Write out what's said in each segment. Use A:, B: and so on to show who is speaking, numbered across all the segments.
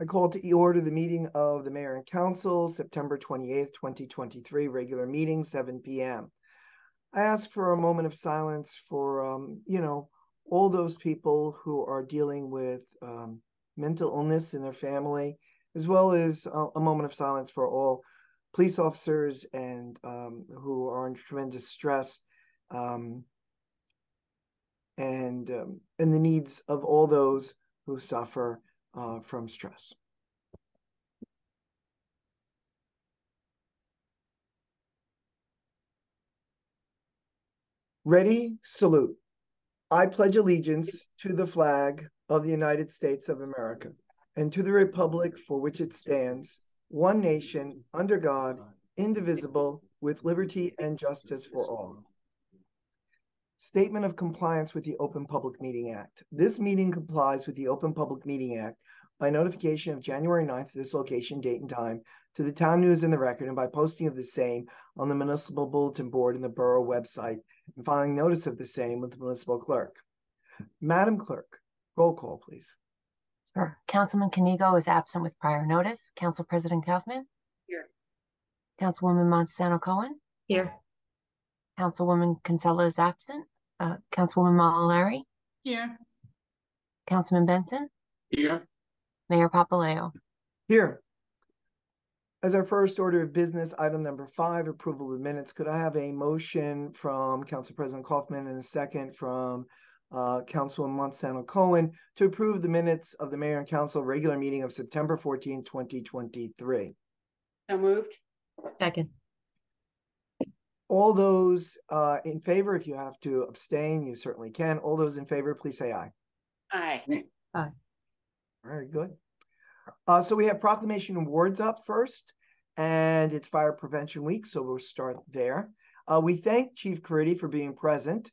A: I call to order the meeting of the Mayor and Council, September 28th, 2023, regular meeting, 7 p.m. I ask for a moment of silence for, all those people who are dealing with mental illness in their family, as well as a moment of silence for all police officers and who are in tremendous stress, and the needs of all those who suffer from stress. Ready, salute. I pledge allegiance to the flag of the United States of America and to the republic for which it stands, one nation, under God, indivisible, with liberty and justice for all. Statement of compliance with the Open Public Meeting Act. This meeting complies with the Open Public Meeting Act by notification of January 9th, this location, date, and time to the Town News and the Record, and by posting of the same on the Municipal Bulletin Board and the Borough website, and filing notice of the same with the Municipal Clerk. Madam Clerk, roll call, please.
B: Sure. Councilman Canigo is absent with prior notice. Council President Kaufman?
C: Here.
B: Councilwoman Montesano Cohen?
C: Here.
B: Councilwoman Kinsella is absent. Councilwoman Molinari?
C: Here.
B: Councilman Benson?
C: Here.
B: Mayor Papaleo?
A: Here. As our first order of business, item number 5, approval of the minutes. Could I have a motion from Council President Kaufman and a second from Councilwoman Montesano Cohen to approve the minutes of the Mayor and Council regular meeting of September 14, 2023?
C: So moved.
B: Second.
A: All those in favor, if you have to abstain, you certainly can. All those in favor, please say aye.
C: Aye.
B: Aye.
A: Very good. So we have proclamation awards up first, and it's Fire Prevention Week, so we'll start there. We thank Chief Caridi for being present.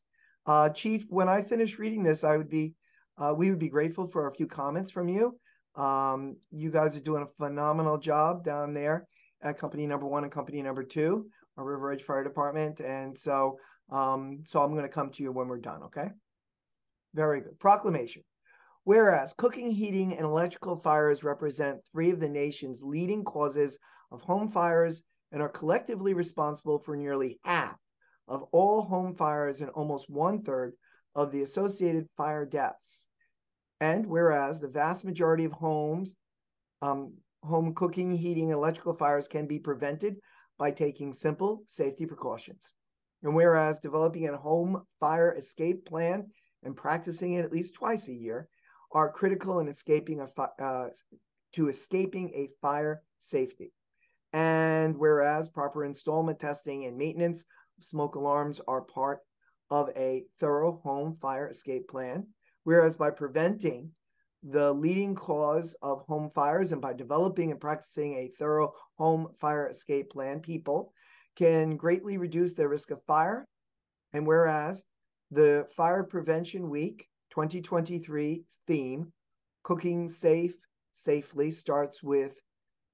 A: Chief, when I finish reading this, we would be grateful for a few comments from you. You guys are doing a phenomenal job down there at Company Number 1 and Company Number 2, our River Edge Fire Department, and so I'm going to come to you when we're done. Okay. Very good. Proclamation. Whereas cooking, heating, and electrical fires represent 3 of the nation's leading causes of home fires and are collectively responsible for nearly half of all home fires and almost 1/3 of the associated fire deaths. And whereas the vast majority of home cooking, heating, and electrical fires can be prevented by taking simple safety precautions. And whereas developing a home fire escape plan and practicing it at least twice a year are critical in escaping a fire safety. And whereas proper installment, testing, and maintenance of smoke alarms are part of a thorough home fire escape plan, whereas by preventing the leading cause of home fires and by developing and practicing a thorough home fire escape plan, people can greatly reduce their risk of fire. And whereas the Fire Prevention Week 2023 theme, Cooking Safely, starts with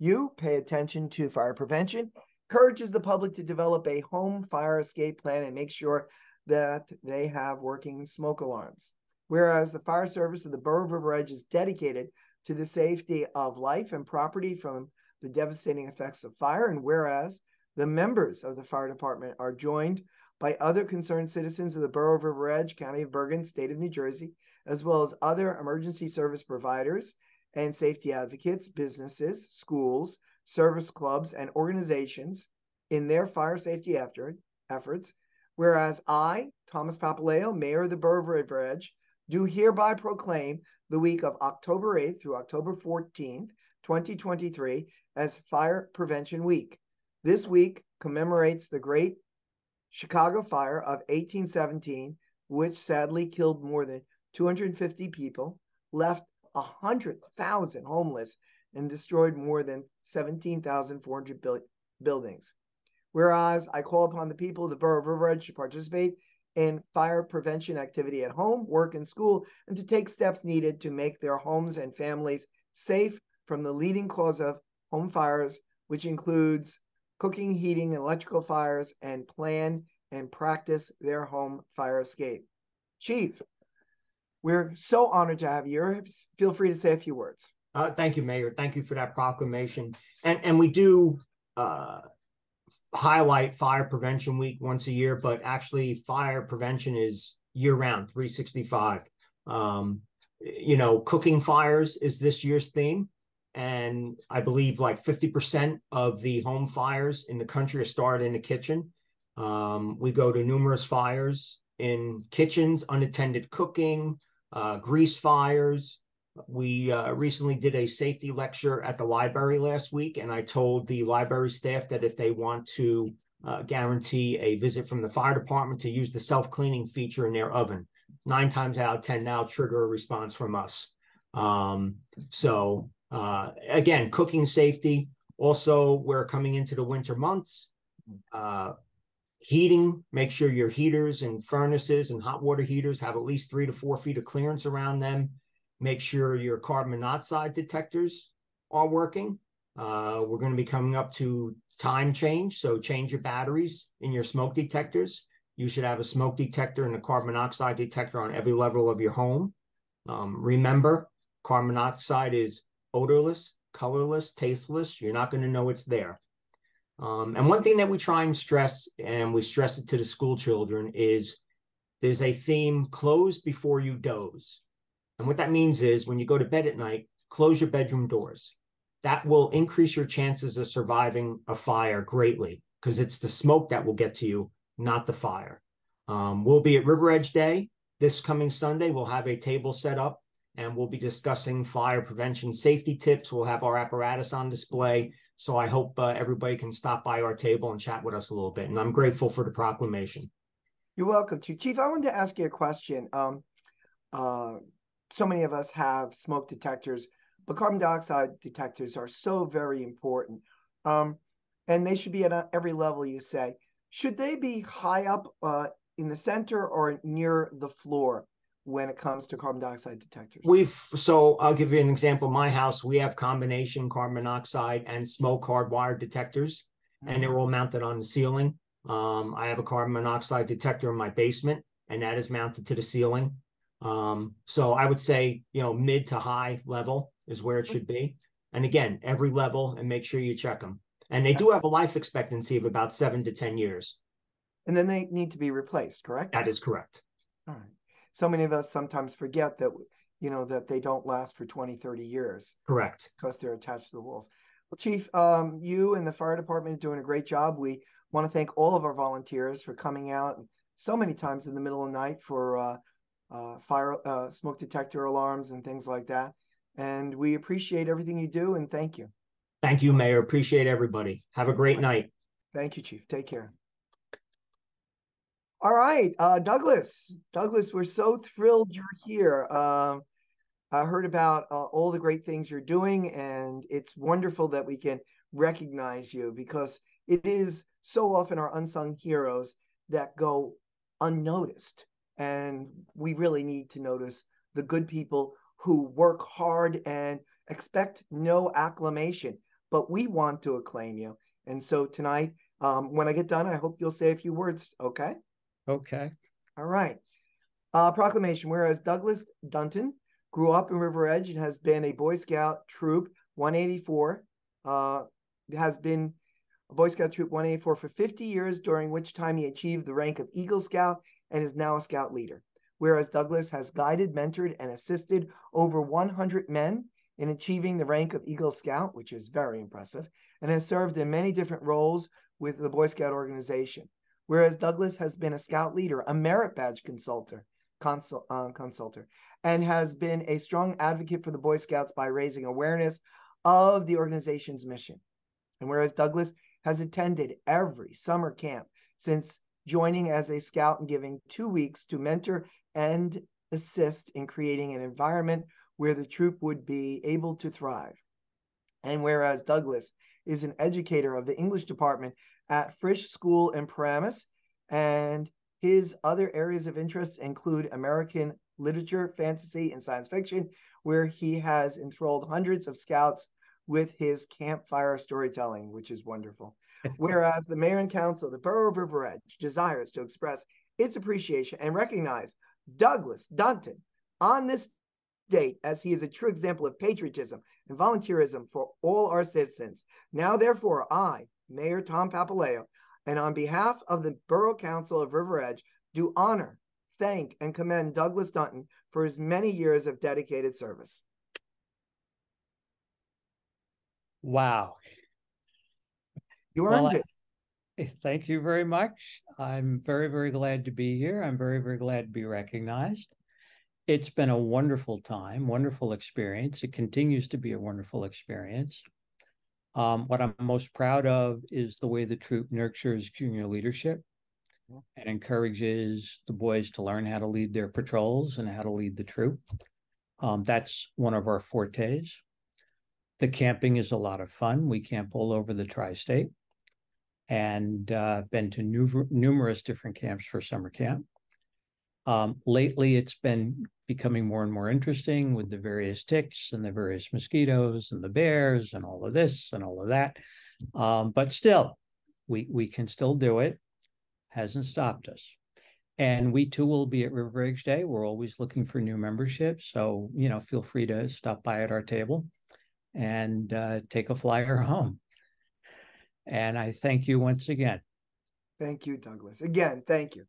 A: you. Pay attention to fire prevention, encourages the public to develop a home fire escape plan and make sure that they have working smoke alarms. Whereas the fire service of the Borough of River Edge is dedicated to the safety of life and property from the devastating effects of fire. And whereas the members of the fire department are joined by other concerned citizens of the Borough of River Edge, County of Bergen, State of New Jersey, as well as other emergency service providers and safety advocates, businesses, schools, service clubs, and organizations in their fire safety efforts. Whereas I, Thomas Papaleo, Mayor of the Borough of River Edge, do hereby proclaim the week of October 8th through October 14th, 2023 as Fire Prevention Week. This week commemorates the Great Chicago Fire of 1817, which sadly killed more than 250 people, left 100,000 homeless, and destroyed more than 17,400 buildings. Whereas I call upon the people of the Borough of River Edge to participate in fire prevention activity at home, work, and school, and to take steps needed to make their homes and families safe from the leading cause of home fires, which includes cooking, heating, and electrical fires, and plan and practice their home fire escape. Chief, we're so honored to have you here. Feel free to say a few words.
D: Thank you, Mayor. Thank you for that proclamation. And we do highlight Fire Prevention Week once a year, but actually fire prevention is year round, 365. Cooking fires is this year's theme. And I believe like 50% of the home fires in the country are started in the kitchen. We go to numerous fires in kitchens, unattended cooking, grease fires. We recently did a safety lecture at the library last week, and I told the library staff that if they want to guarantee a visit from the fire department to use the self-cleaning feature in their oven, 9 times out of 10 now trigger a response from us. Again, cooking safety. Also, we're coming into the winter months. Heating, make sure your heaters and furnaces and hot water heaters have at least 3 to 4 feet of clearance around them. Make sure your carbon monoxide detectors are working. We're going to be coming up to time change, so change your batteries in your smoke detectors. You should have a smoke detector and a carbon monoxide detector on every level of your home. Remember, carbon monoxide is odorless, colorless, tasteless. You're not going to know it's there. And one thing that we try and stress, and we stress it to the school children, is there's a theme: close before you doze. And what that means is when you go to bed at night, close your bedroom doors. That will increase your chances of surviving a fire greatly, because it's the smoke that will get to you, not the fire. We'll be at River Edge Day this coming Sunday. We'll have a table set up and we'll be discussing fire prevention safety tips. We'll have our apparatus on display. So I hope everybody can stop by our table and chat with us a little bit. And I'm grateful for the proclamation.
A: You're welcome to. Chief, I wanted to ask you a question. So many of us have smoke detectors, but carbon dioxide detectors are so very important. And they should be at every level, you say. Should they be high up in the center or near the floor when it comes to carbon dioxide detectors?
D: So I'll give you an example. My house, we have combination carbon monoxide and smoke hardwired detectors, and they're all mounted on the ceiling. I have a carbon monoxide detector in my basement, and that is mounted to the ceiling. So I would say, mid to high level is where it should be. And again, every level, and make sure you check them. And they do have a life expectancy of about 7 to 10 years.
A: And then they need to be replaced, correct?
D: That is correct.
A: All right. So many of us sometimes forget that, that they don't last for 20, 30 years.
D: Correct.
A: Because they're attached to the walls. Well, Chief, you and the fire department are doing a great job. We want to thank all of our volunteers for coming out so many times in the middle of the night for fire smoke detector alarms and things like that. And we appreciate everything you do, and thank you.
D: Thank you, Mayor. Appreciate everybody. Have a great night.
A: Thank you, Chief. Take care. All right, Douglas. Douglas, we're so thrilled you're here. I heard about all the great things you're doing, and it's wonderful that we can recognize you, because it is so often our unsung heroes that go unnoticed. And we really need to notice the good people who work hard and expect no acclamation, but we want to acclaim you. And so tonight, when I get done, I hope you'll say a few words, okay?
E: Okay.
A: All right. Proclamation. Whereas Douglas Dunton grew up in River Edge and has been a Boy Scout Troop 184, has been a Boy Scout Troop 184 for 50 years, during which time he achieved the rank of Eagle Scout and is now a Scout leader. Whereas Douglas has guided, mentored, and assisted over 100 men in achieving the rank of Eagle Scout, which is very impressive, and has served in many different roles with the Boy Scout organization. Whereas Douglas has been a Scout leader, a merit badge consultor, and has been a strong advocate for the Boy Scouts by raising awareness of the organization's mission. And whereas Douglas has attended every summer camp since joining as a Scout and giving 2 weeks to mentor and assist in creating an environment where the troop would be able to thrive. And whereas Douglas is an educator of the English department at Frisch School in Paramus, and his other areas of interest include American literature, fantasy, and science fiction, where he has enthralled hundreds of Scouts with his campfire storytelling, which is wonderful. Whereas the Mayor and Council of the Borough of River Edge desires to express its appreciation and recognize Douglas Dunton on this date, as he is a true example of patriotism and volunteerism for all our citizens. Now, therefore, I, Mayor Tom Papaleo, and on behalf of the Borough Council of River Edge, do honor, thank, and commend Douglas Dunton for his many years of dedicated service.
E: Wow.
A: You earned it.
E: Thank you very much. I'm very, very glad to be here. I'm very, very glad to be recognized. It's been a wonderful time, wonderful experience. It continues to be a wonderful experience. What I'm most proud of is the way the troop nurtures junior leadership and encourages the boys to learn how to lead their patrols and how to lead the troop. That's one of our fortes. The camping is a lot of fun. We camp all over the tri-state and been to numerous different camps for summer camp. Lately, it's been becoming more and more interesting with the various ticks and the various mosquitoes and the bears and all of this and all of that. But still, we can still do it. Hasn't stopped us. And we too will be at River Edge Day. We're always looking for new memberships. So, feel free to stop by at our table and take a flyer home. And I thank you once again.
A: Thank you, Douglas. Again, thank you.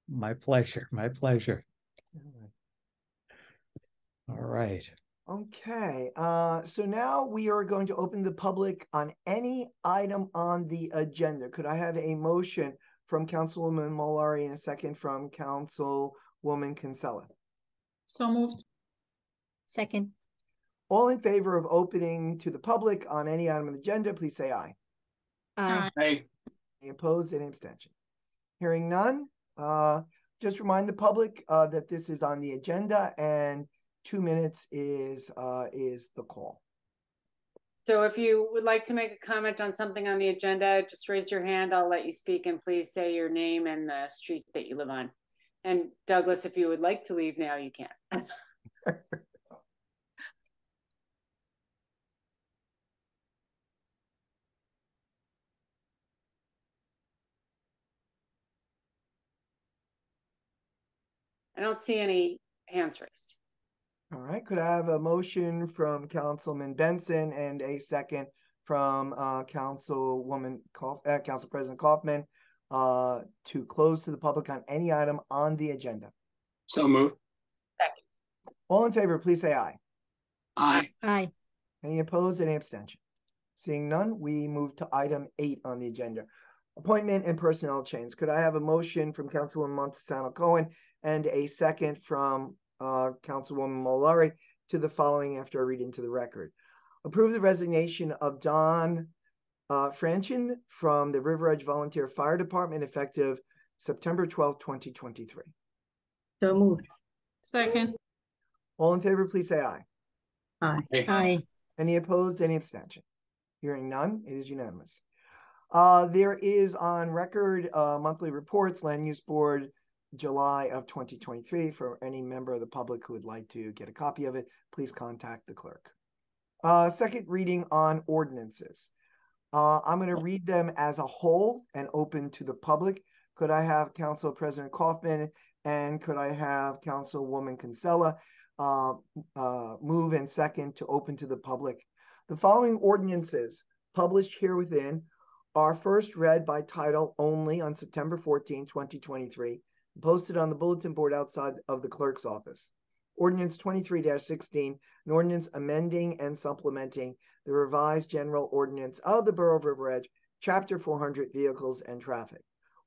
E: My pleasure. My pleasure. All right.
A: Okay. So now we are going to open the public on any item on the agenda. Could I have a motion from Councilwoman Mallory and a second from Councilwoman Kinsella?
C: So moved.
B: Second.
A: All in favor of opening to the public on any item on the agenda, please say aye.
B: Aye.
C: Aye.
A: Any opposed? Any abstention? Hearing none. Just remind the public that this is on the agenda and 2 minutes is the call.
C: So if you would like to make a comment on something on the agenda, just raise your hand. I'll let you speak, and please say your name and the street that you live on. And Douglas, if you would like to leave now, you can. I don't see any hands raised.
A: All right. Could I have a motion from Councilman Benson and a second from Council President Kaufman to close to the public on any item on the agenda?
C: So moved. Second.
A: All in favor, please say aye.
C: Aye.
B: Aye.
A: Any opposed? Any abstention? Seeing none, we move to item 8 on the agenda. Appointment and personnel change. Could I have a motion from Councilwoman Montesano Cohen and a second from Councilwoman Mallory to the following after I read into the record? Approve the resignation of Don Franchin from the River Edge Volunteer Fire Department effective September 12th, 2023.
B: So moved.
C: Second.
A: All in favor, please say aye.
B: Aye.
C: Aye.
B: Aye.
A: Any opposed? Any abstention? Hearing none, it is unanimous. There is on record monthly reports, Land Use Board, July of 2023. For any member of the public who would like to get a copy of it, please contact the clerk. Second reading on ordinances. I'm going to read them as a whole and open to the public. Could I have Council President Kaufman and could I have Councilwoman Kinsella move and second to open to the public? The following ordinances published herewithin are first read by title only on September 14, 2023, posted on the bulletin board outside of the clerk's office. Ordinance 23-16, an ordinance amending and supplementing the revised general ordinance of the Borough of River Edge, Chapter 400, Vehicles and Traffic.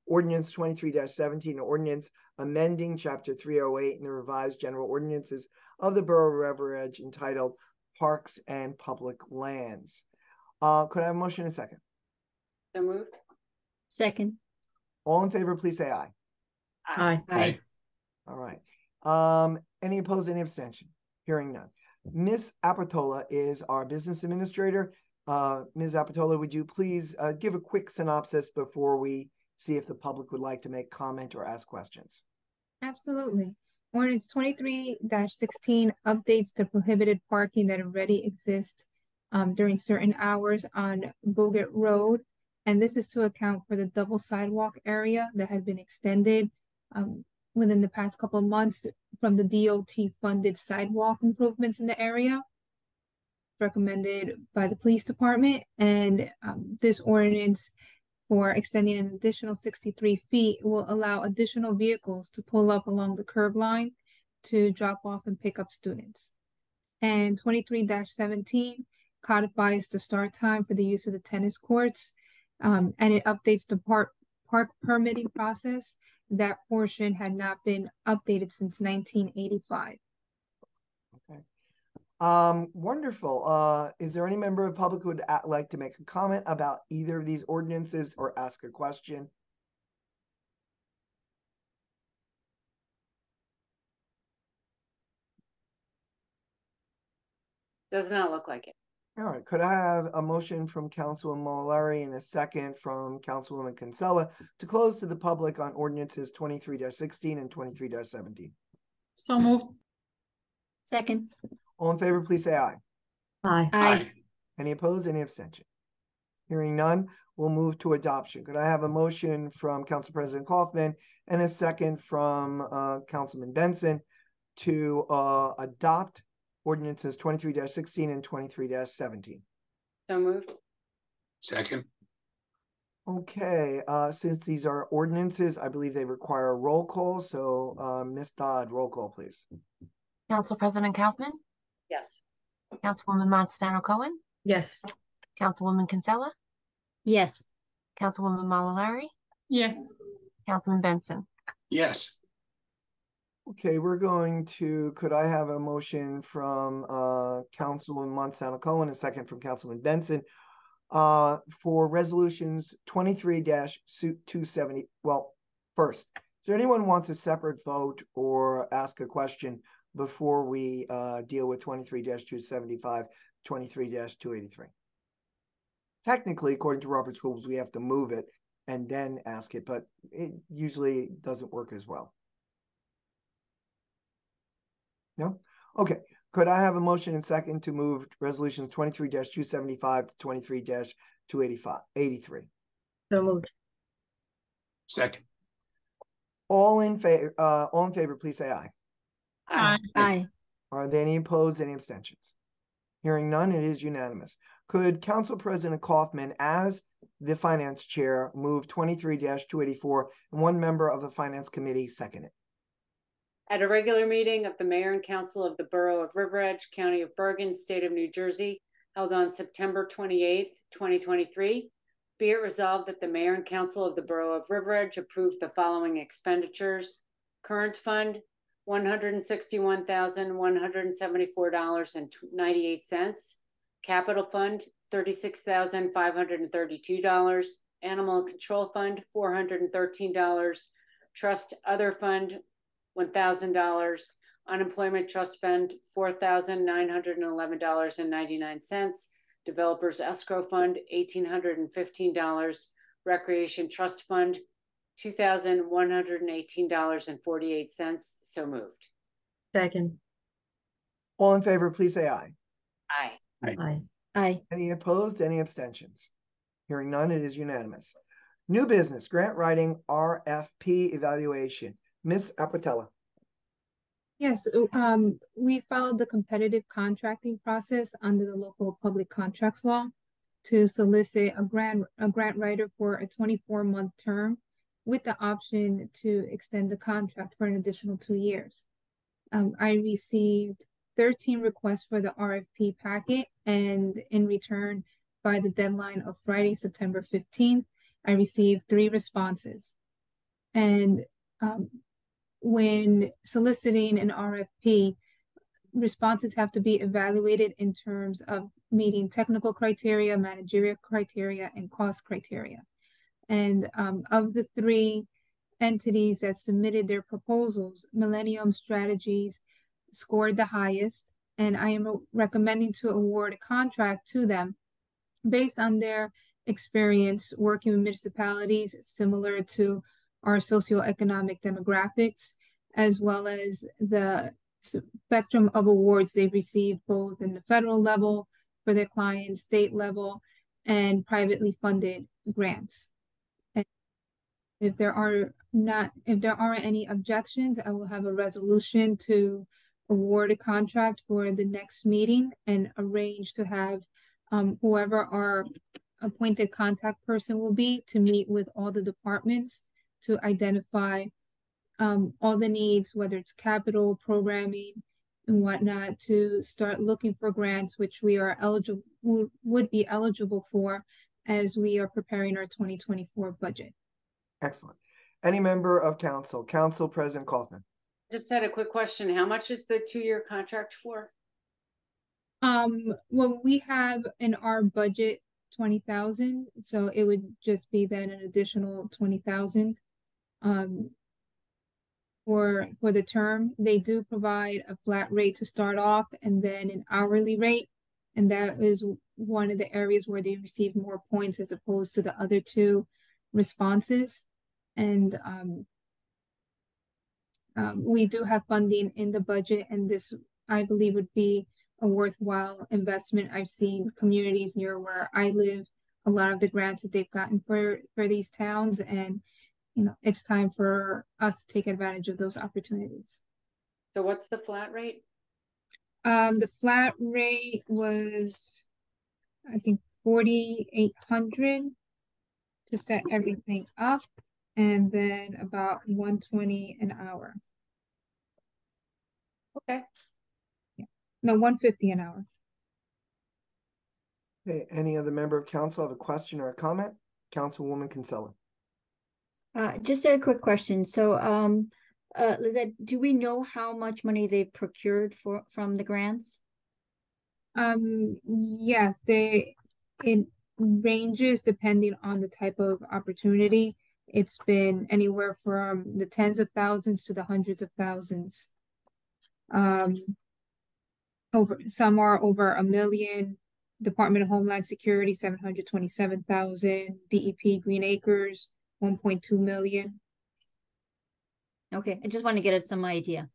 A: Ordinance 23-17, an ordinance amending Chapter 308 in the revised general ordinances of the Borough of River Edge entitled Parks and Public Lands. Could I have a motion in a second?
C: So moved.
B: Second.
A: All in favor, please say aye.
B: Aye. Aye.
A: All right. Any opposed, any abstention? Hearing none. Ms. Apatola is our business administrator. Ms. Apatola, would you please give a quick synopsis before we see if the public would like to make comment or ask questions?
F: Absolutely. Ordinance 23-16 updates the prohibited parking that already exists during certain hours on Bogut Road. And this is to account for the double sidewalk area that had been extended within the past couple of months from the DOT funded sidewalk improvements in the area recommended by the police department. And this ordinance for extending an additional 63 feet will allow additional vehicles to pull up along the curb line to drop off and pick up students. And 23-17 codifies the start time for the use of the tennis courts, and it updates the park permitting process. That portion had not been updated since 1985.
A: Okay. Wonderful. Is there any member of the public who would like to make a comment about either of these ordinances or ask a question?
C: Does not look like it.
A: All right, could I have a motion from Councilwoman Molinari and a second from Councilwoman Kinsella to close to the public on ordinances 23-16 and 23-17?
G: So moved.
H: Second.
A: All in favor, please say aye.
G: Aye.
H: Aye.
A: Any opposed, any abstention? Hearing none, we'll move to adoption. Could I have a motion from Council President Kaufman and a second from Councilman Benson to adopt ordinances 23-16 and 23-17?
C: So moved.
I: Second.
A: Okay, since these are ordinances, I believe they require a roll call. So Ms. Dodd, roll call, please.
B: Council President Kaufman,
C: Yes.
B: Councilwoman Montesano Cohen,
G: Yes.
B: Councilwoman Kinsella,
H: Yes.
B: Councilwoman Molinari,
G: Yes.
B: Councilman Benson.
I: Yes.
A: Okay, we're going to, could I have a motion from Councilwoman Montesano Cohen, a second from Councilman Benson, for resolutions 23-270? Well, first, is there anyone who wants a separate vote or ask a question before we deal with 23-275, 23-283? Technically, according to Robert's rules, we have to move it and then ask it, but it usually doesn't work as well. No? Okay. Could I have a motion and second to move resolutions 23-275 to 23-283?
G: So moved.
I: Second.
A: All in favor, please say aye.
G: Aye.
H: Aye.
A: Are there any opposed, any abstentions? Hearing none, it is unanimous. Could Council President Kaufman, as the Finance Chair, move 23-284 and one member of the Finance Committee second it?
C: At a regular meeting of the Mayor and Council of the Borough of River Edge, County of Bergen, State of New Jersey, held on September 28th, 2023, be it resolved that the Mayor and Council of the Borough of River Edge approve the following expenditures. Current Fund, $161,174.98. Capital Fund, $36,532. Animal Control Fund, $413. Trust Other Fund, $1,000. Unemployment Trust Fund, $4,911.99. Developers Escrow Fund, $1,815. Recreation Trust Fund, $2,118.48. So moved.
G: Second.
A: All in favor, please say aye.
C: Aye.
G: Aye.
H: Aye.
A: Any opposed, any abstentions? Hearing none, it is unanimous. New business, grant writing RFP evaluation. Ms. Apatella.
F: Yes, we followed the competitive contracting process under the local public contracts law to solicit a grant writer for a 24-month term with the option to extend the contract for an additional 2 years. I received 13 requests for the RFP packet, and in return, by the deadline of Friday, September 15th, I received 3 responses. And when soliciting an RFP, responses have to be evaluated in terms of meeting technical criteria, managerial criteria, and cost criteria. And of the 3 entities that submitted their proposals, Millennium Strategies scored the highest, and I am recommending to award a contract to them based on their experience working with municipalities similar to our socioeconomic demographics, as well as the spectrum of awards they've received both in the federal level for their clients, state level, and privately funded grants. And if there are if there aren't any objections, I will have a resolution to award a contract for the next meeting and arrange to have whoever our appointed contact person will be to meet with all the departments to identify all the needs, whether it's capital, programming, and whatnot, to start looking for grants, which we are eligible, would be eligible for as we are preparing our 2024 budget.
A: Excellent. Any member of council, Council President Kaufman.
C: Just had a quick question. How much is the 2-year contract for?
F: Well, we have in our budget 20,000, so it would just be then an additional 20,000 for the term. They do provide a flat rate to start off and then an hourly rate, and that is one of the areas where they receive more points as opposed to the other two responses. And we do have funding in the budget, and this, I believe, would be a worthwhile investment. I've seen communities near where I live, a lot of the grants that they've gotten for these towns, and it's time for us to take advantage of those opportunities.
C: So what's the flat rate?
F: The flat rate was, I think, 4,800 to set everything up, and then about 120 an hour.
C: Okay.
F: Yeah. No, 150 an hour.
A: Okay, any other member of council have a question or a comment? Councilwoman Kinsella.
H: Just a quick question. So, Lizette, do we know how much money they've procured from the grants?
F: Yes, it ranges depending on the type of opportunity. It's been anywhere from the tens of thousands to the hundreds of thousands. Some are over $1 million. Department of Homeland Security, 727,000. DEP Green Acres, 1.2 million.
H: Okay, I just want to get some idea.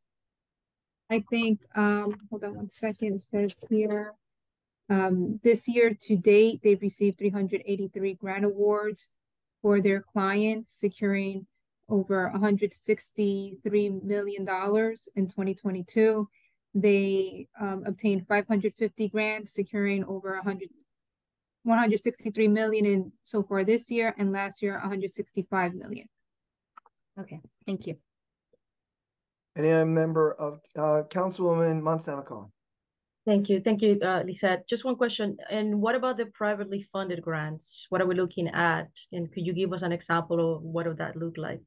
F: I think, hold on one second, it says here, this year to date, they've received 383 grant awards for their clients, securing over $163 million in 2022. They obtained 550 grants, securing over 163 million in so far this year, and last year 165 million.
H: Okay, thank you.
A: Any other member of Councilwoman Monsanto?
G: Thank you, Lisette. Just one question. And what about the privately funded grants? What are we looking at? And could you give us an example of what would that look like?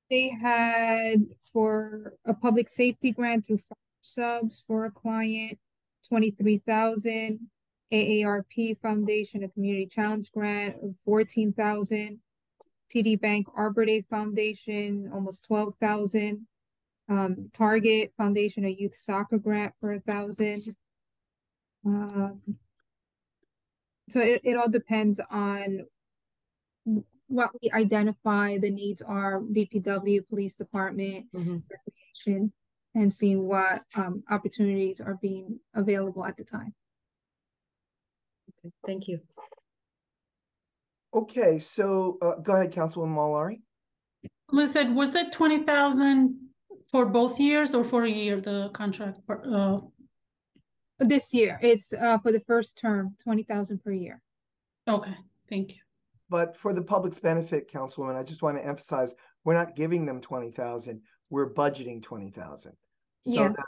F: They had, for a public safety grant through subs for a client, 23,000. AARP Foundation, a community challenge grant of 14,000. TD Bank Arbor Day Foundation, almost 12,000. Target Foundation, a youth soccer grant for 1,000. So it all depends on what we identify the needs are, DPW, police department, recreation, and seeing what opportunities are being available at the time.
G: Okay, thank you.
A: Okay, so go ahead, Councilwoman Mallory.
J: Listen, was that 20,000 for both years or for a year, the contract?
F: This year, it's for the first term, 20,000 per year.
J: Okay, thank you.
A: But for the public's benefit, Councilwoman, I just want to emphasize, we're not giving them 20,000, we're budgeting 20,000. So
F: yes,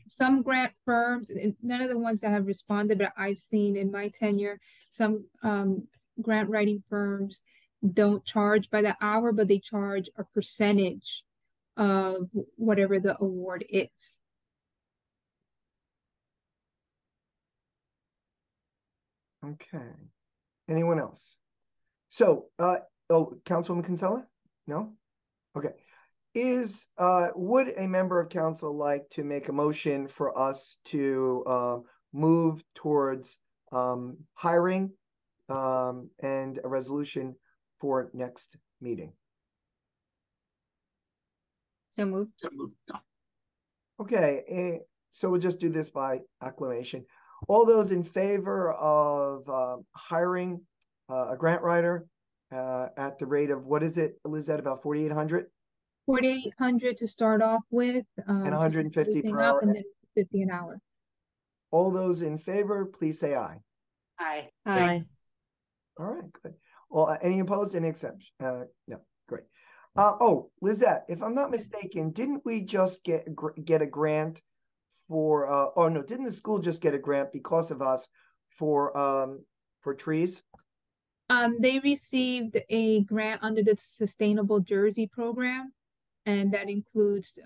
F: some grant firms, none of the ones that have responded, but I've seen in my tenure, some grant writing firms don't charge by the hour, but they charge a percentage of whatever the award is.
A: Okay. Anyone else? So, Councilwoman Kinsella? No? Okay. Would a member of council like to make a motion for us to move towards hiring and a resolution for next meeting?
H: So moved.
I: So moved. No.
A: Okay, so we'll just do this by acclamation. All those in favor of hiring a grant writer at the rate of, what is it, Lizette, about 4,800?
F: 4,800 to start off with.
A: And
F: to set
A: 150
F: everything
A: per
F: up,
A: hour.
F: and then 50 an hour.
A: All those in favor, please say aye.
C: Aye.
H: Aye.
A: All right, good. Well, any opposed, any exception? No, great. Oh, Lizette, if I'm not mistaken, didn't we just get a grant for, oh no, didn't the school just get a grant because of us for trees?
F: They received a grant under the Sustainable Jersey program, and that includes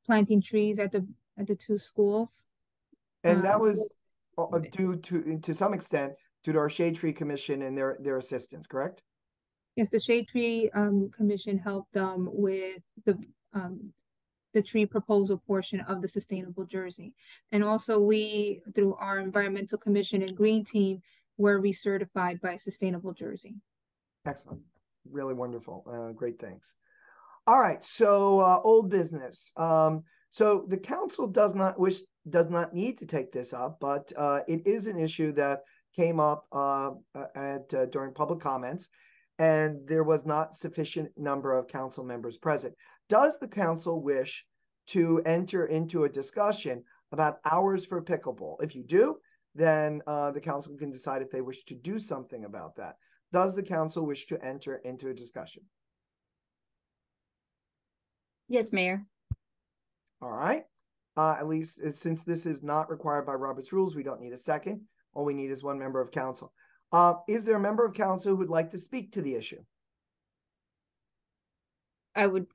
F: planting trees at the two schools.
A: And that was due to some extent due to our Shade Tree Commission and their assistance, correct?
F: Yes, the Shade Tree Commission helped them with the tree proposal portion of the Sustainable Jersey. And also we, through our Environmental Commission and Green Team, were recertified by Sustainable Jersey.
A: Excellent. Really wonderful. Great, thanks. All right, so old business. So the council does not need to take this up, but it is an issue that came up during public comments, and there was not sufficient number of council members present. Does the council wish to enter into a discussion about hours for pickleball? If you do, then the council can decide if they wish to do something about that. Does the council wish to enter into a discussion?
H: Yes, Mayor.
A: All right. At least since this is not required by Robert's rules, we don't need a second. All we need is one member of council. Is there a member of council who would like to speak to the issue?
H: I would,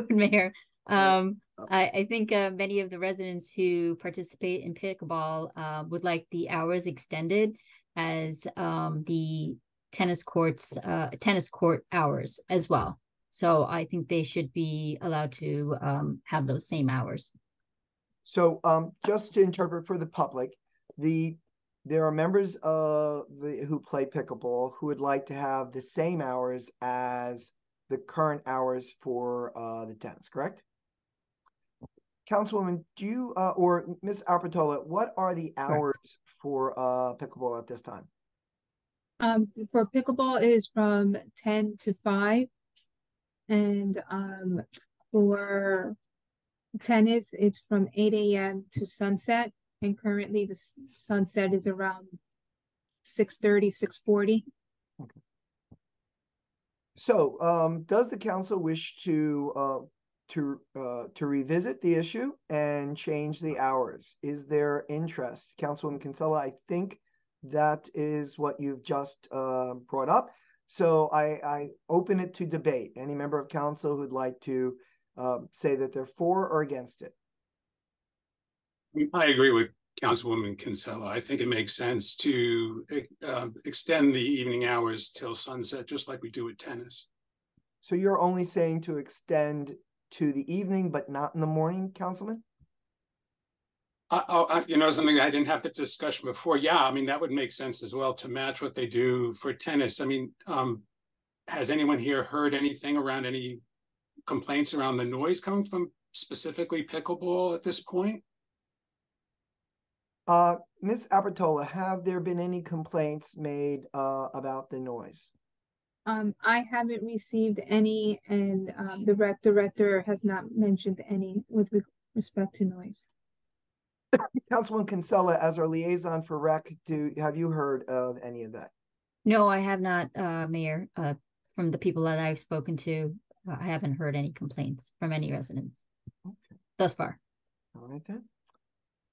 H: Mayor. I think many of the residents who participate in pickleball would like the hours extended as the tennis court hours as well. So I think they should be allowed to have those same hours.
A: So just to interpret for the public, there are members of who play pickleball who would like to have the same hours as the current hours for the tennis, correct? Councilwoman, do you or Ms. Albertola, what are the hours for pickleball at this time?
F: For pickleball, it is from 10 to 5. And for tennis, it's from 8 a.m. to sunset. And currently the sunset is around 6:30, 6:40.
A: Okay. So does the council wish to revisit the issue and change the hours? Is there interest? Councilwoman Kinsella, I think that is what you've just brought up. So I open it to debate. Any member of council who'd like to say that they're for or against it?
I: I agree with Councilwoman Kinsella. I think it makes sense to extend the evening hours till sunset, just like we do with tennis.
A: So you're only saying to extend to the evening, but not in the morning, Councilman?
I: You know, something I didn't have the discussion before. Yeah, I mean, that would make sense as well to match what they do for tennis. I mean, has anyone here heard anything around any complaints around the noise coming from specifically pickleball at this point?
A: Ms. Albertola, have there been any complaints made about the noise?
F: I haven't received any, and the rec director has not mentioned any with respect to noise.
A: Councilwoman Kinsella, as our liaison for rec, have you heard of any of that?
H: No, I have not, Mayor. From the people that I've spoken to, I haven't heard any complaints from any residents thus far.
A: All right then.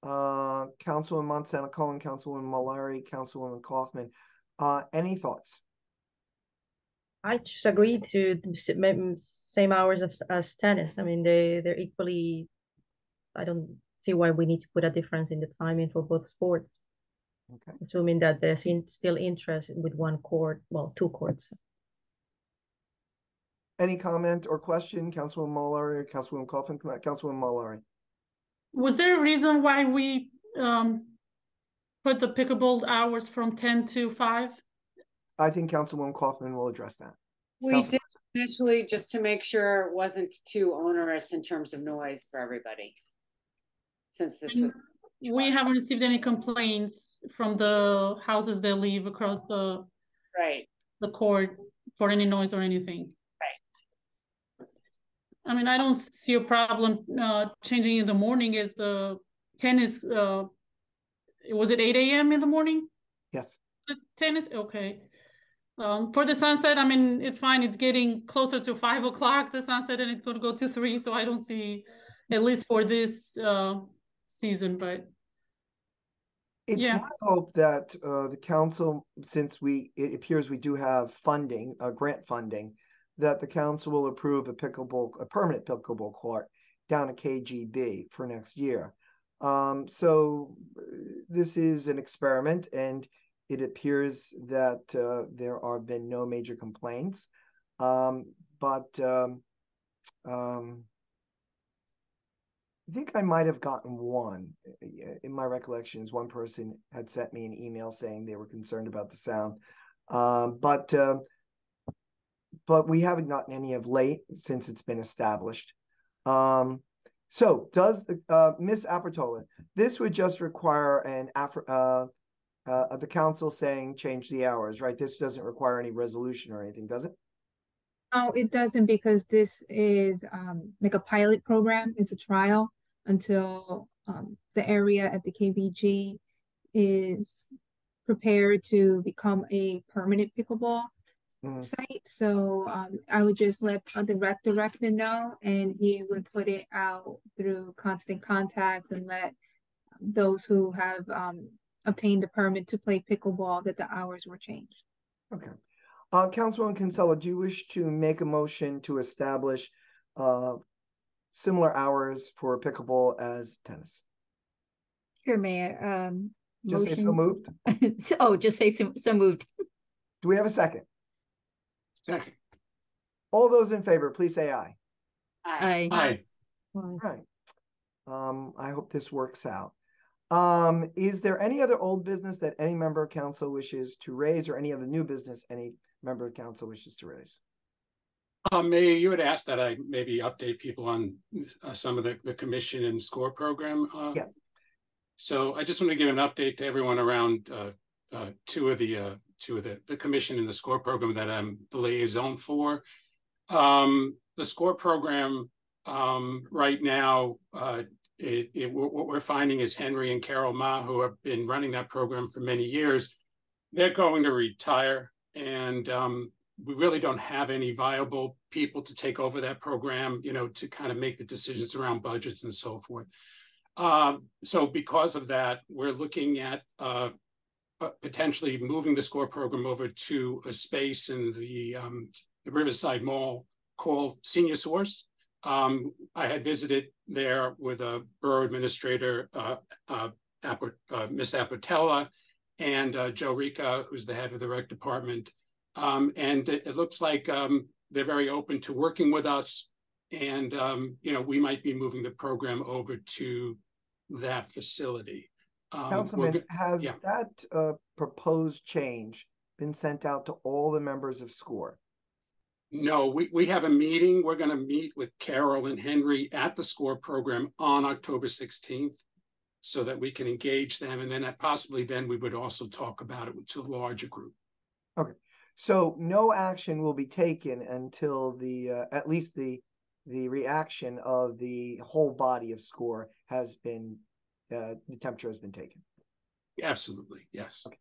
A: Councilwoman Montesano-Cohen, Councilwoman Malari, Councilwoman Kaufman, any thoughts?
G: I just agree to same hours as tennis. I mean, they're equally. I don't see why we need to put a difference in the timing for both sports.
A: Okay.
G: Assuming that there's still interest with one court, well, two courts.
A: Any comment or question, Councilwoman Malari or Councilwoman Kaufman? Councilwoman Malari.
J: Was there a reason why we put the pickleball hours from 10 to 5?
A: I think Councilwoman Kaufman will address that.
C: We did initially just to make sure it wasn't too onerous in terms of noise for everybody. Since this was.
J: We haven't received any complaints from the houses that live across the court for any noise or anything. I mean, I don't see a problem changing in the morning. Is the tennis, was it 8 a.m. in the morning?
A: Yes.
J: The tennis, okay. For the sunset, I mean, it's fine. It's getting closer to 5 o'clock, the sunset, and it's going to go to 3. So I don't see, at least for this season, but
A: it's
J: yeah.
A: my hope that the council, since it appears we do have funding, grant funding, that the council will approve a permanent pickleball court down at KGB for next year. So this is an experiment, and it appears that there have been no major complaints. I think I might have gotten one. In my recollections, one person had sent me an email saying they were concerned about the sound. But we haven't gotten any of late since it's been established. So does Ms. Apertola, this would just require the council saying change the hours, right? This doesn't require any resolution or anything, does it?
F: No, it doesn't, because this is like a pilot program. It's a trial until the area at the KBG is prepared to become a permanent pickleball site. So I would just let the director know, and he would put it out through constant contact and let those who have obtained the permit to play pickleball that the hours were changed.
A: Okay. Councilwoman Kinsella, do you wish to make a motion to establish similar hours for pickleball as tennis?
H: Sure, Mayor.
A: Just
H: motion.
A: say so moved?
H: Just say so moved.
A: Do we have a second?
I: Second.
A: All those in favor, please say aye.
H: Aye.
I: Aye.
A: All right. I hope this works out. Is there any other old business that any member of council wishes to raise, or any other new business any member of council wishes to raise?
I: Mayor, you had asked that I maybe update people on some of the commission and score program.
A: Yeah.
I: So I just want to give an update to everyone around two of the commission and the score program that I'm the liaison for. The score program right now, what we're finding is Henry and Carol Ma, who have been running that program for many years, they're going to retire, and we really don't have any viable people to take over that program, to kind of make the decisions around budgets and so forth. So because of that, we're looking at potentially moving the score program over to a space in the Riverside Mall called Senior Source. I had visited there with a borough administrator, Miss Apatella, and Joe Rica, who's the head of the rec department. And it looks like they're very open to working with us. And, we might be moving the program over to that facility.
A: Councilman, has that proposed change been sent out to all the members of SCORE?
I: No, we have a meeting. We're going to meet with Carol and Henry at the SCORE program on October 16th so that we can engage them. And then possibly then we would also talk about it to a larger group.
A: Okay. So no action will be taken until at least the reaction of the whole body of SCORE has been, the temperature has been taken.
I: Absolutely, yes.
A: Okay.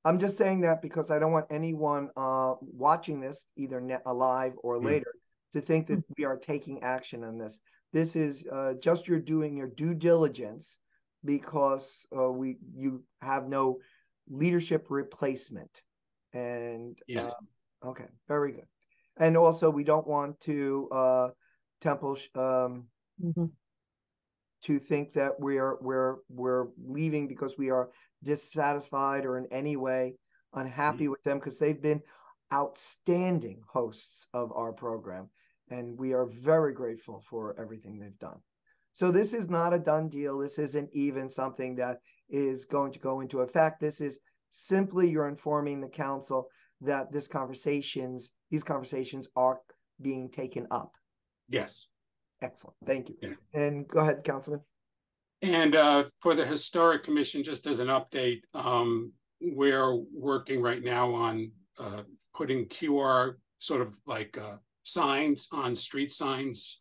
A: I'm just saying that because I don't want anyone watching this, either live or later, to think that we are taking action on this. This is just you're doing your due diligence because you have no leadership replacement. And
I: yes.
A: Okay, very good. And also, we don't want to Temple to think that we're leaving because we are dissatisfied or in any way unhappy with them, because they've been outstanding hosts of our program, and we are very grateful for everything they've done. So this is not a done deal. This isn't even something that is going to go into effect. This is simply you're informing the council that these conversations are being taken up.
I: Yes.
A: Excellent. Thank you.
I: Yeah.
A: And go ahead, Councilman.
I: And for the Historic Commission, just as an update, we're working right now on putting QR sort of like signs on street signs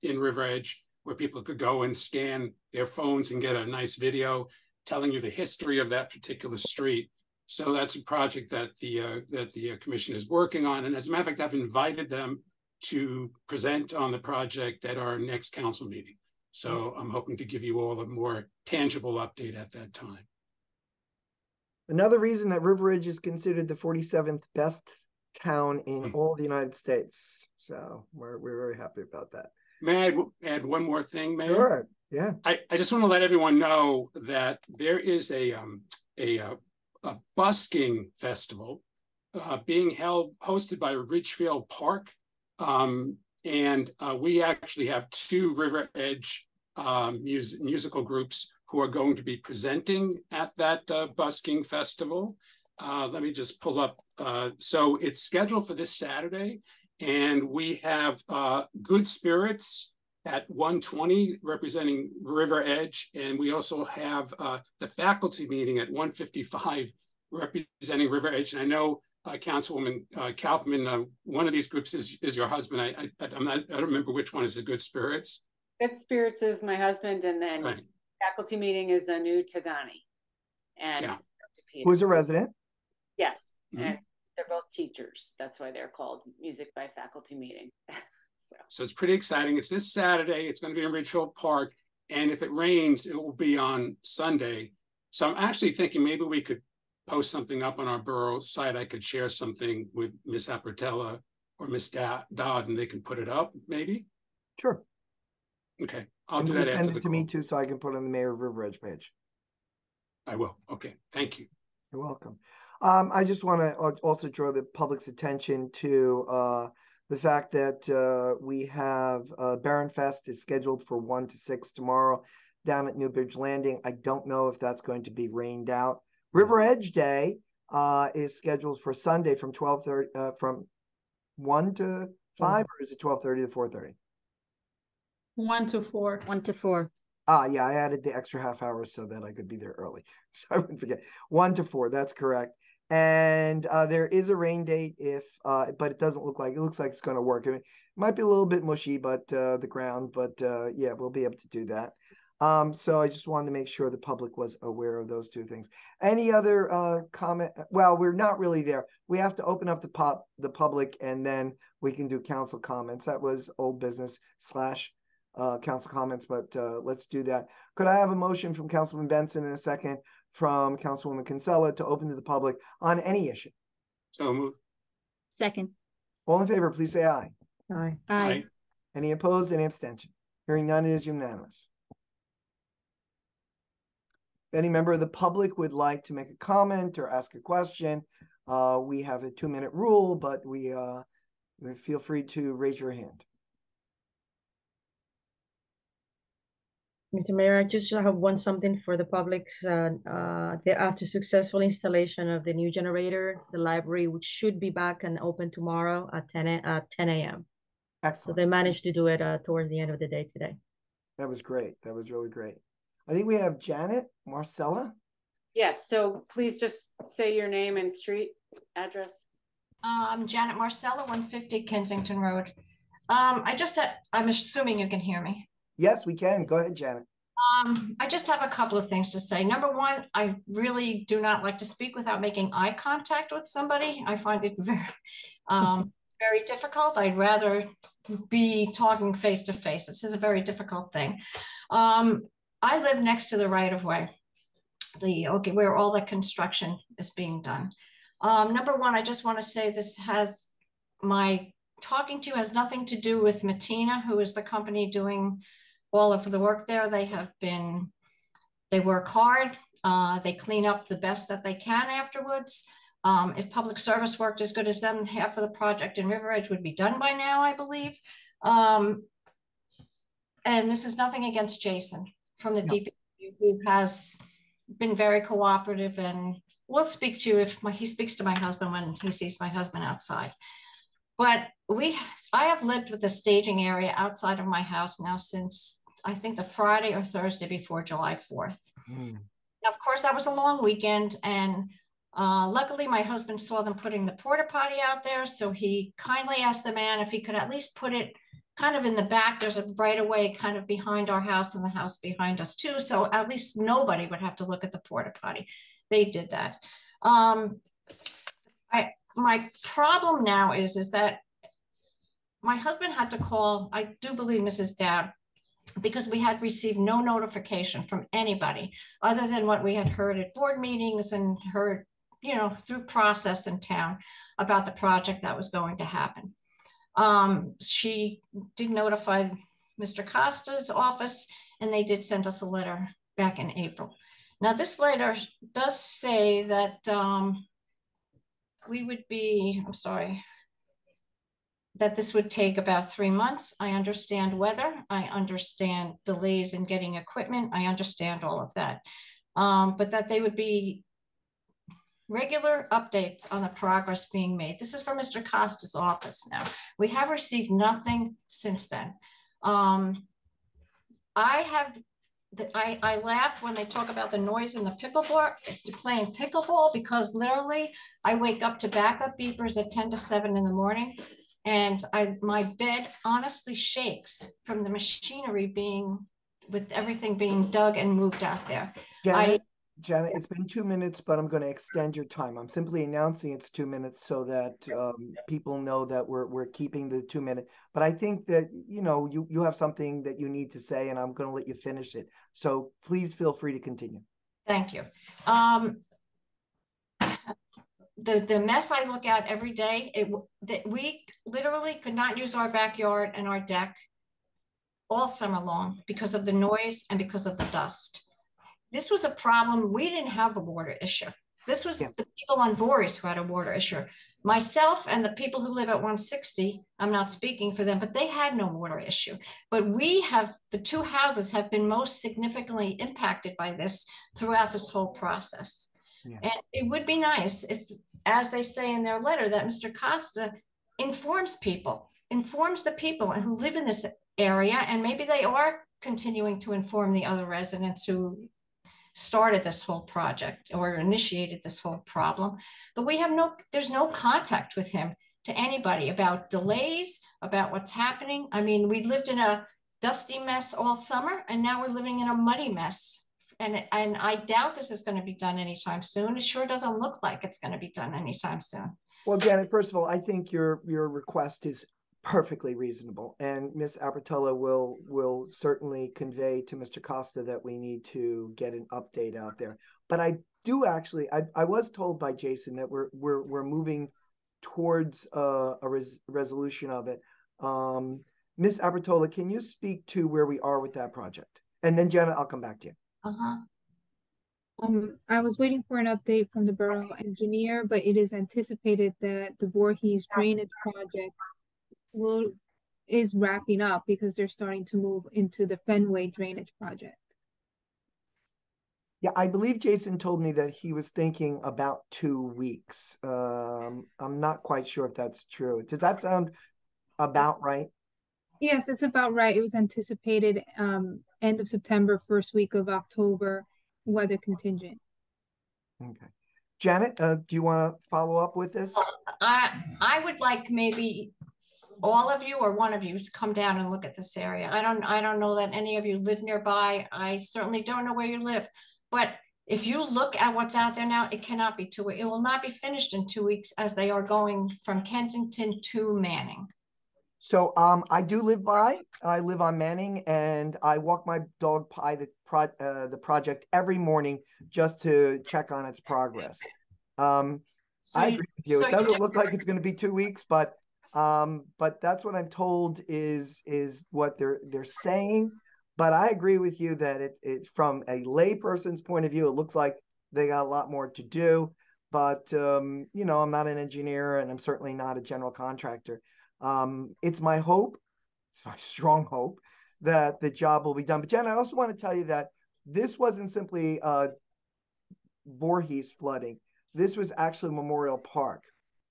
I: in River Edge where people could go and scan their phones and get a nice video telling you the history of that particular street. So that's a project that the commission is working on. And as a matter of fact, I've invited them to present on the project at our next council meeting. So I'm hoping to give you all a more tangible update at that time.
A: Another reason that River Edge is considered the 47th best town in all the United States. So we're very happy about that.
I: May I add one more thing, Mayor?
A: Sure. Yeah.
I: I just want to let everyone know that there is a busking festival being hosted by Ridgefield Park. And we actually have 2 River Edge musical groups who are going to be presenting at that busking festival. Let me just pull up. So it's scheduled for this Saturday, and we have Good Spirits at 1:20 representing River Edge, and we also have the faculty meeting at 1:55 representing River Edge. And I know Councilwoman Kaufman, one of these groups is your husband. I don't remember which one is the Good Spirits.
C: Good Spirits is my husband, and then
I: right.
C: Faculty meeting is Anu Tagani. And
I: yeah.
A: Who's a resident?
C: Yes, and they're both teachers. That's why they're called Music by Faculty meeting.
I: So it's pretty exciting. It's this Saturday. It's going to be in Ridgefield Park. And if it rains, it will be on Sunday. So I'm actually thinking maybe we could post something up on our borough site. I could share something with Miss Appertella or Miss Dodd, and they can put it up, maybe?
A: Sure.
I: Okay. I'll do that after the call.
A: Send it to me too, so I can put it on the Mayor of River Edge page.
I: I will. Okay. Thank you.
A: You're welcome. I just want to also draw the public's attention to the fact that we have Barron Fest is scheduled for 1 to 6 tomorrow down at Newbridge Landing. I don't know if that's going to be rained out. River Edge Day is scheduled for Sunday from 12:30 from 1 to 5, or is it 12:30 to 4:30?
J: 1 to 4.
H: 1 to 4.
A: Yeah, I added the extra half hour so that I could be there early. So I wouldn't forget. 1 to 4, that's correct. And there is a rain date but it doesn't look like, it looks like it's going to work. I mean, it might be a little bit mushy, but the ground, but yeah, we'll be able to do that. So I just wanted to make sure the public was aware of those 2 things. Any other comment? Well, we're not really there. We have to open up the public, and then we can do council comments. That was old business / council comments, but let's do that. Could I have a motion from Councilman Benson and a second from Councilwoman Kinsella to open to the public on any issue?
I: So moved.
H: Second.
A: All in favor, please say aye.
G: Aye.
H: Aye.
A: Any opposed? Any abstention? Hearing none, it is unanimous. If any member of the public would like to make a comment or ask a question, we have a 2-minute rule, but we feel free to raise your hand.
G: Mr. Mayor, I just have something for the public's. After successful installation of the new generator, the library should be back and open tomorrow at 10 a.m.
A: Excellent.
G: So they managed to do it towards the end of the day today.
A: That was great. That was really great. I think we have Janet Marcella.
C: Yes, so please just say your name and street address.
K: Janet Marcella, 150 Kensington Road. I'm assuming you can hear me.
A: Yes, we can. Go ahead, Janet.
K: I just have a couple of things to say. Number one, I really do not like to speak without making eye contact with somebody. I find it very, very difficult. I'd rather be talking face to face. This is a very difficult thing. I live next to the right-of-way, where all the construction is being done. Number one, I just want to say my talking to has nothing to do with Matina, who is the company doing all of the work there. They work hard. They clean up the best that they can afterwards. If public service worked as good as them, half of the project in River Edge would be done by now, I believe. And this is nothing against Jason from the DPW, who has been very cooperative, and will speak to you if he speaks to my husband when he sees my husband outside. But I have lived with the staging area outside of my house now since I think the Friday or Thursday before July 4th. Now, of course, that was a long weekend, and Luckily, my husband saw them putting the porta potty out there, so he kindly asked the man if he could at least put it kind of in the back. There's a right of way kind of behind our house and the house behind us too, so at least nobody would have to look at the porta potty. They did that. My problem now is that my husband had to call, I do believe, Mrs. Dowd, because we had received no notification from anybody other than what we had heard at board meetings and heard, you know, through process in town about the project that was going to happen. She did notify Mr. Costa's office, and they did send us a letter back in April. Now, this letter does say that we would be, I'm sorry, that this would take about 3 months. I understand weather. I understand delays in getting equipment. I understand all of that. But that they would be regular updates on the progress being made. This is from Mr. Costa's office now. We have received nothing since then. I laugh when they talk about the noise in the pickleball, playing pickleball, because literally I wake up to backup beepers at 10 to 7 in the morning, and my bed honestly shakes from the machinery being, with everything being dug and moved out there.
A: Janet, it's been 2 minutes, but I'm going to extend your time. I'm simply announcing it's 2 minutes so that people know that we're keeping the 2 minutes. But I think that, you know, you have something that you need to say, and I'm going to let you finish it. So please feel free to continue.
K: Thank you. The mess I look at every day, that we literally could not use our backyard and our deck all summer long because of the noise and because of the dust. This was a problem. We didn't have a water issue. This was the people on Voorhees who had a water issue. Myself and the people who live at 160, I'm not speaking for them, but they had no water issue. But the 2 houses have been most significantly impacted by this throughout this whole process. Yeah. And it would be nice if, as they say in their letter, that Mr. Costa informs the people who live in this area, and maybe they are continuing to inform the other residents who started this whole project or initiated this whole problem. But there's no contact with him to anybody about delays, about what's happening. I mean, we lived in a dusty mess all summer, and now we're living in a muddy mess. And I doubt this is going to be done anytime soon. It sure doesn't look like it's going to be done anytime soon.
A: Well, Janet, first of all, I think your request is perfectly reasonable, and Ms. Abertola will certainly convey to Mr. Costa that we need to get an update out there. But I do actually, I was told by Jason that we're moving towards a resolution of it. Ms. Abertola, can you speak to where we are with that project? And then Janet, I'll come back to you.
F: I was waiting for an update from the borough engineer, but it is anticipated that the Voorhees drainage project is wrapping up because they're starting to move into the Fenway drainage project.
A: Yeah, I believe Jason told me that he was thinking about 2 weeks. I'm not quite sure if that's true. Does that sound about right?
F: Yes, it's about right. It was anticipated end of September, first week of October, weather contingent.
A: Okay. Janet, do you want to follow up with this?
K: I would like maybe all of you or one of you to come down and look at this area. I don't know that any of you live nearby. I certainly don't know where you live, but if you look at what's out there now, it cannot be 2 weeks. It will not be finished in 2 weeks as they are going from Kensington to Manning.
A: So I do live by. I live on Manning, and I walk my dog by the project every morning just to check on its progress. I agree with you. It doesn't look like it's going to be 2 weeks, but that's what I'm told is what they're saying. But I agree with you that it from a layperson's point of view, it looks like they got a lot more to do. But you know, I'm not an engineer, and I'm certainly not a general contractor. It's my hope, it's my strong hope, that the job will be done. But Jen, I also want to tell you that this wasn't simply Voorhees flooding. This was actually Memorial Park.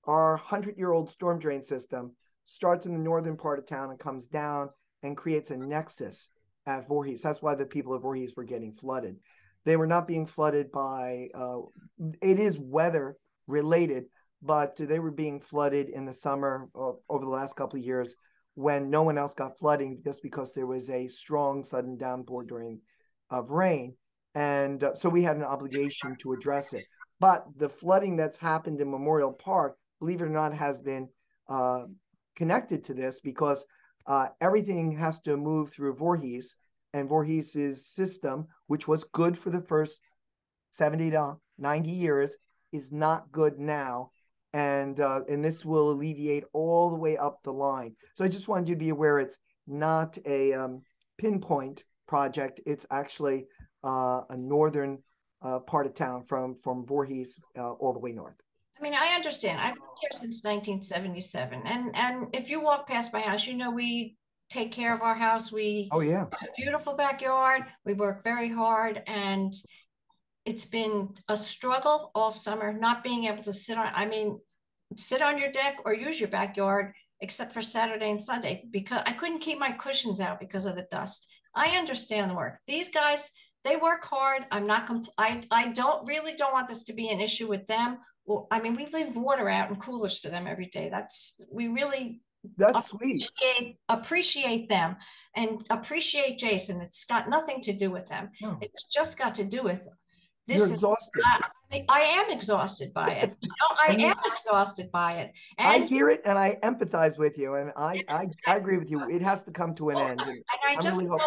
A: Our 100-year-old storm drain system starts in the northern part of town and comes down and creates a nexus at Voorhees. That's why the people of Voorhees were getting flooded. they were not being flooded by, it is weather related, but they were being flooded in the summer over the last couple of years when no one else got flooding, just because there was a strong sudden downpour of rain. And so we had an obligation to address it. But the flooding that's happened in Memorial Park, believe it or not, has been connected to this, because everything has to move through Voorhees, and Voorhees's system, which was good for the first 70 to 90 years, is not good now. And this will alleviate all the way up the line. So I just wanted you to be aware it's not a pinpoint project. It's actually a northern part of town from Voorhees all the way north.
K: I mean, I understand. I've lived here since 1977. And if you walk past my house, you know, we take care of our house. We
A: Oh yeah,
K: have a beautiful backyard. We work very hard, and it's been a struggle all summer not being able to sit on your deck or use your backyard except for Saturday and Sunday, because I couldn't keep my cushions out because of the dust. I understand the work. These guys, they work hard. I don't want this to be an issue with them. Well, I mean, we leave water out in coolers for them every day. We really
A: sweet.
K: Appreciate them and appreciate Jason. It's got nothing to do with them.
A: No.
K: It's just got to do with this.
A: You're exhausted.
K: I am exhausted by it. I am exhausted by it. And
A: I hear it and I empathize with you, and I agree with you. It has to come to an end. And
K: I just hope,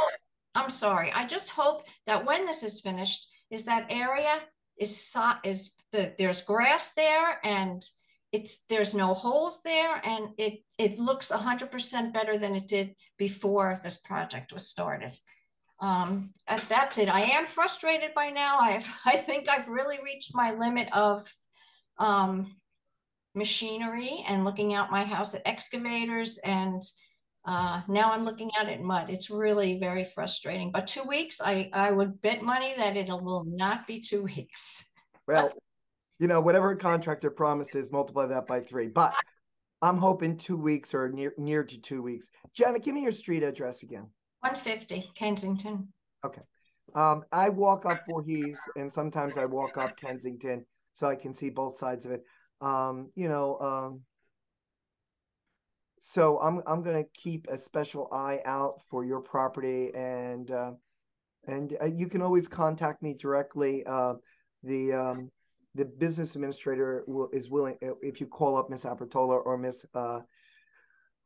K: I'm sorry. I just hope that when this is finished, is that area there's grass there, and there's no holes there, and it looks 100% better than it did before this project was started. That's it. I am frustrated by now. I think I've really reached my limit of machinery and looking out my house at excavators, and now I'm looking at it in mud. It's really very frustrating. But 2 weeks, I would bet money that it will not be 2 weeks.
A: Well, you know, whatever a contractor promises, multiply that by 3. But I'm hoping 2 weeks or near to 2 weeks. Janet, give me your street address again.
K: 150 Kensington.
A: Okay. I walk up Voorhees, and sometimes I walk up Kensington, so I can see both sides of it. So I'm going to keep a special eye out for your property, and you can always contact me directly. The business administrator is willing, if you call up Miss Apertola or Miss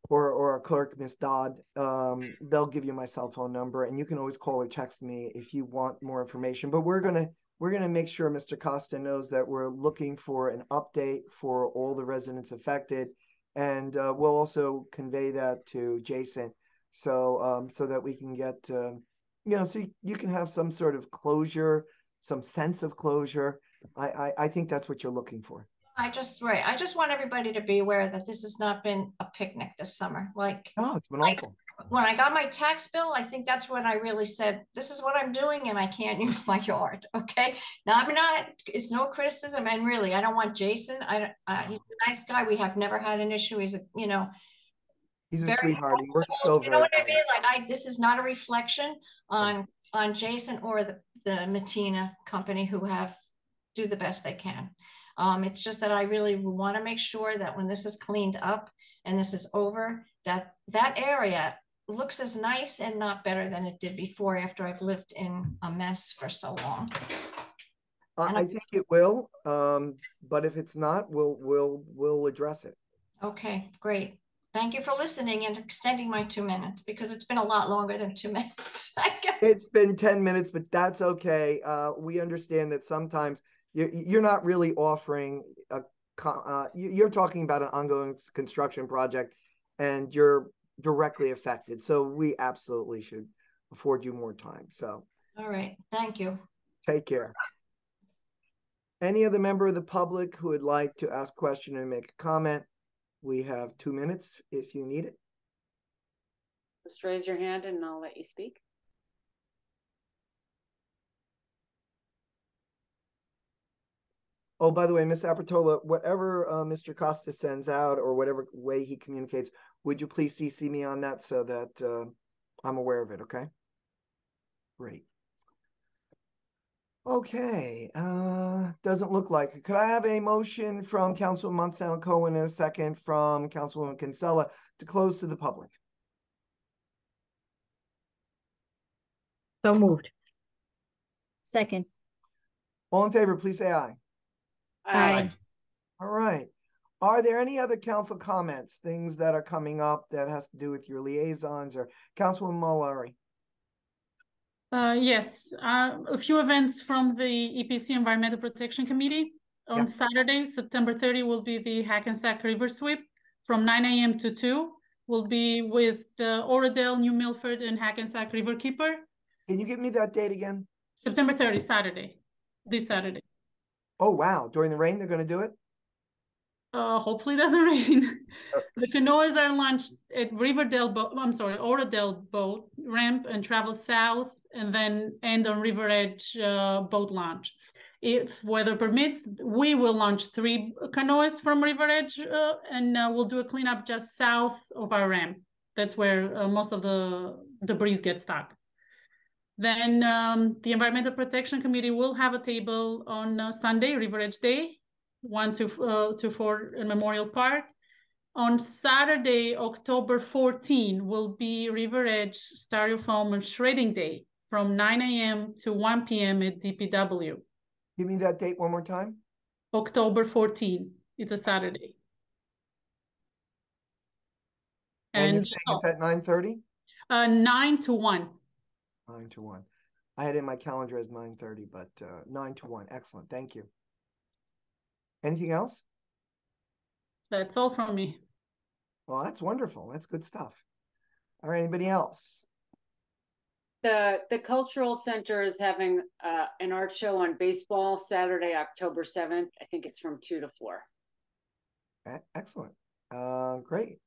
A: or a clerk, Miss Dodd, they'll give you my cell phone number, and you can always call or text me if you want more information. But we're gonna make sure Mr. Costa knows that we're looking for an update for all the residents affected, and we'll also convey that to Jason, so that we can get so you can have some sort of closure, some sense of closure. I think that's what you're looking for.
K: I just want everybody to be aware that this has not been a picnic this summer.
A: It's been awful.
K: When I got my tax bill, I think that's when I really said, this is what I'm doing, and I can't use my yard. Okay. Now it's no criticism. And really, I don't want Jason. He's a nice guy. We have never had an issue. He's a
A: sweetheart. He works so very
K: hard. I mean? This is not a reflection on Jason or the Matina company, who do the best they can. It's just that I really want to make sure that when this is cleaned up and this is over, that area looks as nice and not better than it did before, after I've lived in a mess for so long.
A: I think it will, but if it's not, we'll address it.
K: Okay, great. Thank you for listening and extending my 2 minutes, because it's been a lot longer than 2 minutes.
A: It's been 10 minutes, but that's okay. We understand that sometimes you're not really offering you're talking about an ongoing construction project, and you're directly affected. So we absolutely should afford you more time. So.
K: All right. Thank you.
A: Take care. Any other member of the public who would like to ask a question and make a comment? We have 2 minutes if you need it.
C: Just raise your hand and I'll let you speak.
A: Oh, by the way, Ms. Apertola, whatever Mr. Costa sends out, or whatever way he communicates, would you please CC me on that so that I'm aware of it, okay? Great. Okay, doesn't look like it. Could I have a motion from Councilwoman Montesano Cohen and a second from Councilwoman Kinsella to close to the public?
G: So moved.
H: Second.
A: All in favor, please say aye.
H: Aye.
A: All right. Are there any other council comments, things that are coming up that has to do with your liaisons or Councilwoman Mallory?
J: Yes, a few events from the EPC Environmental Protection Committee. On Saturday, September 30, will be the Hackensack River Sweep from 9 a.m. to 2. We'll be with Oradell, New Milford, and Hackensack Riverkeeper.
A: Can you give me that date again?
J: September 30, Saturday, this Saturday.
A: Oh, wow. During the rain, they're going to do it?
J: Hopefully it doesn't rain. The canoes are launched at Oradell boat ramp and travel south and then end on River Edge boat launch. If weather permits, we will launch 3 canoes from River Edge and we'll do a cleanup just south of our ramp. That's where most of the debris gets stuck. Then the Environmental Protection Committee will have a table on Sunday, River Edge Day, 1 to 4 in Memorial Park. On Saturday, October 14, will be River Edge Styrofoam and Shredding Day from 9 a.m. to 1 p.m. at DPW.
A: Give me that date one more time.
J: October 14. It's a Saturday.
A: And you're saying it's at 9:30?
J: 9 to 1.
A: 9 to 1. I had it in my calendar as 9:30, but 9 to 1. Excellent. Thank you. Anything else?
J: That's all from me.
A: Well, that's wonderful. That's good stuff. All right. Anybody else?
C: The Cultural Center is having an art show on baseball Saturday, October 7th. I think it's from 2 to 4.
A: Excellent. Great.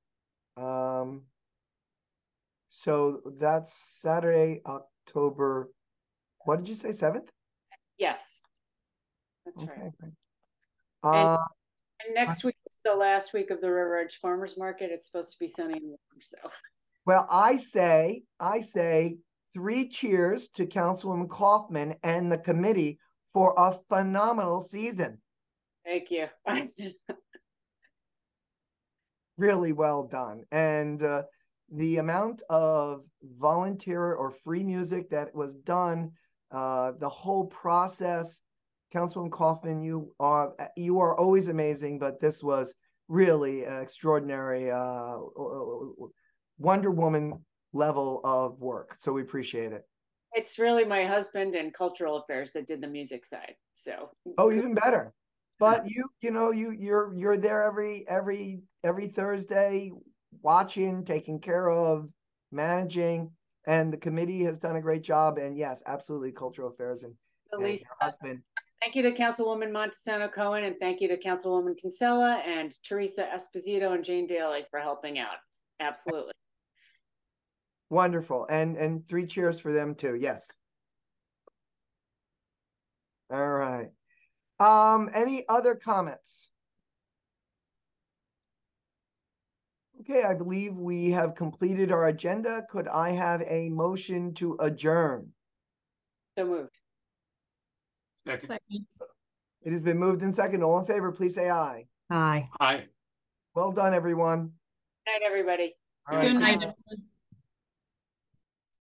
A: So that's Saturday, October, what did you say, 7th?
C: Yes, that's right.
A: Great.
C: And next week is the last week of the River Edge Farmers Market. It's supposed to be sunny and warm, so.
A: Well, I say 3 cheers to Councilwoman Kaufman and the committee for a phenomenal season.
C: Thank you.
A: Really well done. And the amount of volunteer or free music that was done, the whole process, Councilwoman Kaufman, you are always amazing, but this was really an extraordinary Wonder Woman level of work. So we appreciate it.
C: It's really my husband and cultural affairs that did the music side. So.
A: Oh, even better. But you're there every Thursday, watching, taking care of, managing, and the committee has done a great job. And yes, absolutely, cultural affairs and your husband.
C: Thank you to Councilwoman Montesano Cohen, and thank you to Councilwoman Kinsella and Teresa Esposito and Jane Daly for helping out. Absolutely.
A: Wonderful. And 3 cheers for them too. Yes. All right. Any other comments? Okay, I believe we have completed our agenda. Could I have a motion to adjourn?
C: So moved.
I: Second.
A: It has been moved and second. All in favor, please say aye.
G: Aye.
I: Aye.
A: Well done, everyone.
C: Good night, everybody.
A: All right.
J: Good night, everyone.